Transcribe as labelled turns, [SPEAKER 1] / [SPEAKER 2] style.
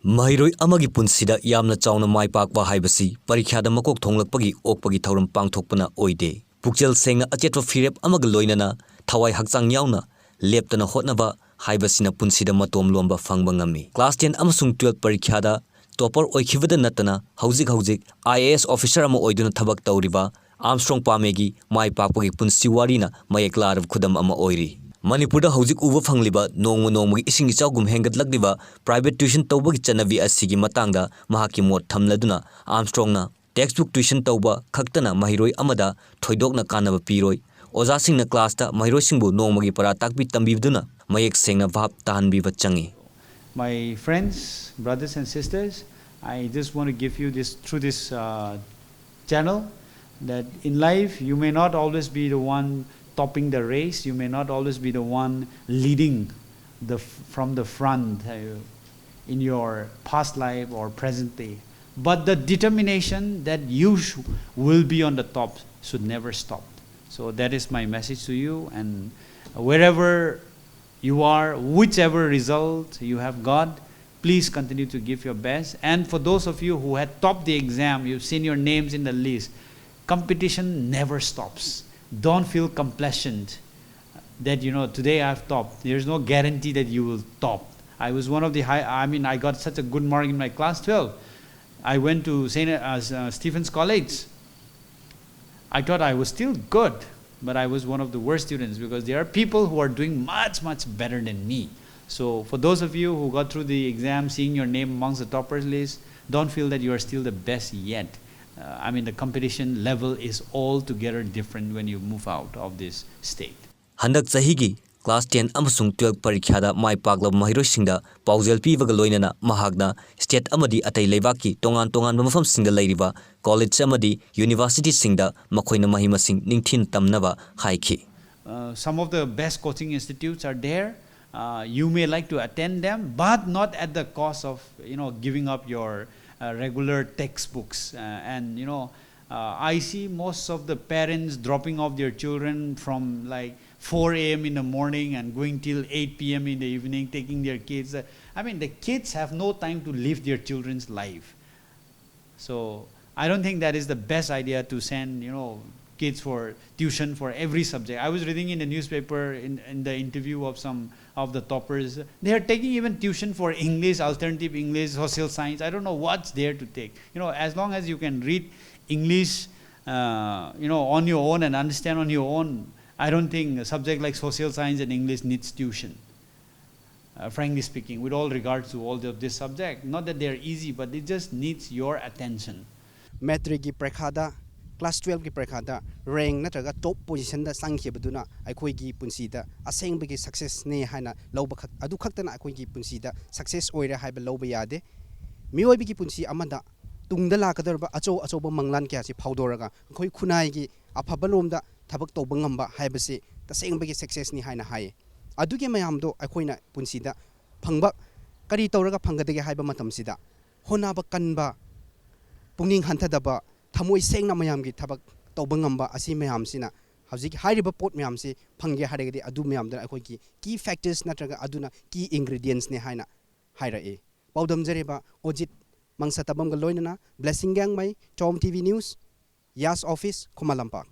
[SPEAKER 1] Mahiroi amagi punsida yamna chawna mai pakwa haibasi parikhada makok thonglakpagi okpagi thauram pangthokpana oide pukchel sengna achetwa firep amaga loinana thawai hakchang yauna leptana hotnaba haibasina punsida matom lomba phangba ngami class 10 amasung 12 parikhada topper oikhibada natana hauzik IAS officer ama oiduna thabak tawriba Armstrong Pamegi mai pakpagi punsi warina mayeklar khudam ama oiri Manipur da hauzik uba fangliba nongmagi ising ichawgum hengatlagliba private tuition tawbagi chanavi asigi matangda mahaki mot thamladuna Armstrong na textbook tuition tawba khaktana mahiroi amada thoidokna kanaba piroi oja singna class ta mahiroi singbu nongmagi para takbi tambibduna mayek sengna bhab tahanbiba changi.
[SPEAKER 2] My friends, brothers and sisters, I just want to give you this through this channel that in life you may not always be the one topping the race, you may not always be the one leading from the front in your past life or present day. But the determination that you will be on the top should never stop. So that is my message to you, and wherever you are, whichever result you have got, please continue to give your best. And for those of you who had topped the exam, you've seen your names in the list, competition never stops. Don't feel complacent that, you know, today I've topped. There's no guarantee that you will top. I was one of the I got such a good mark in my class 12. I went to St. Stephen's College. I thought I was still good, but I was one of the worst students because there are people who are doing much better than me. So for those of you who got through the exam, seeing your name amongst the toppers list, don't feel that you are still the best yet. The competition level is altogether different when you move out of this state.
[SPEAKER 1] Handak chahigi class 10 amasung 12 parikhada mai paklab mahiroi singda paujel pibaga loinana mahagna state amadi atai leibaki tongan mafam singda leiriba college amadi university singda makhoina mahima sing ningthin tamnaba haiki.
[SPEAKER 2] Some of the best coaching institutes are there. You may like to attend them, but not at the cost of, you know, giving up your regular textbooks. I see most of the parents dropping off their children from like 4 a.m. in the morning and going till 8 p.m. in the evening, taking their kids. The kids have no time to live their children's life. So I don't think that is the best idea to send, you know, kids for tuition for every subject. I was reading in the newspaper in the interview of some of the toppers. They are taking even tuition for English, alternative English, social science. I don't know what's there to take. You know, as long as you can read English, on your own and understand on your own, I don't think a subject like social science and English needs tuition. Frankly speaking, with all regards to all of this subject, not that they're easy, but it just needs your attention.
[SPEAKER 3] Metric ki prekhada class 12 ki prekhada rank natraga top position da sangkhibaduna aikoi gi punsida aseng bagi success ne haina loba khak adu khaktana aikoi gi punsida success oira haiba loba yade mioi bigi punsi amada tungda la kadarba acho ba manglan kya si phaudoraga khoi khunai gi aphabalomda thabak toba ngamba haibasi taseng bagi success ni haina hai adu ge mayam do aikoina punsida phangba kari tawraga phangadege haiba matamsida honaba kanba pungning hanthadaba thamoi sengna mayam gi thabak toba ngamba asi mayam sina hauzik hairiba pot mayam si phangge haragadi adu mayam da akoi ki key factors natraga aduna key ingredients ne haina haira e paudam jareba ojit mangsa tabam ga loinana blessing gang mai Tom TV News Yas Office Kumalampak.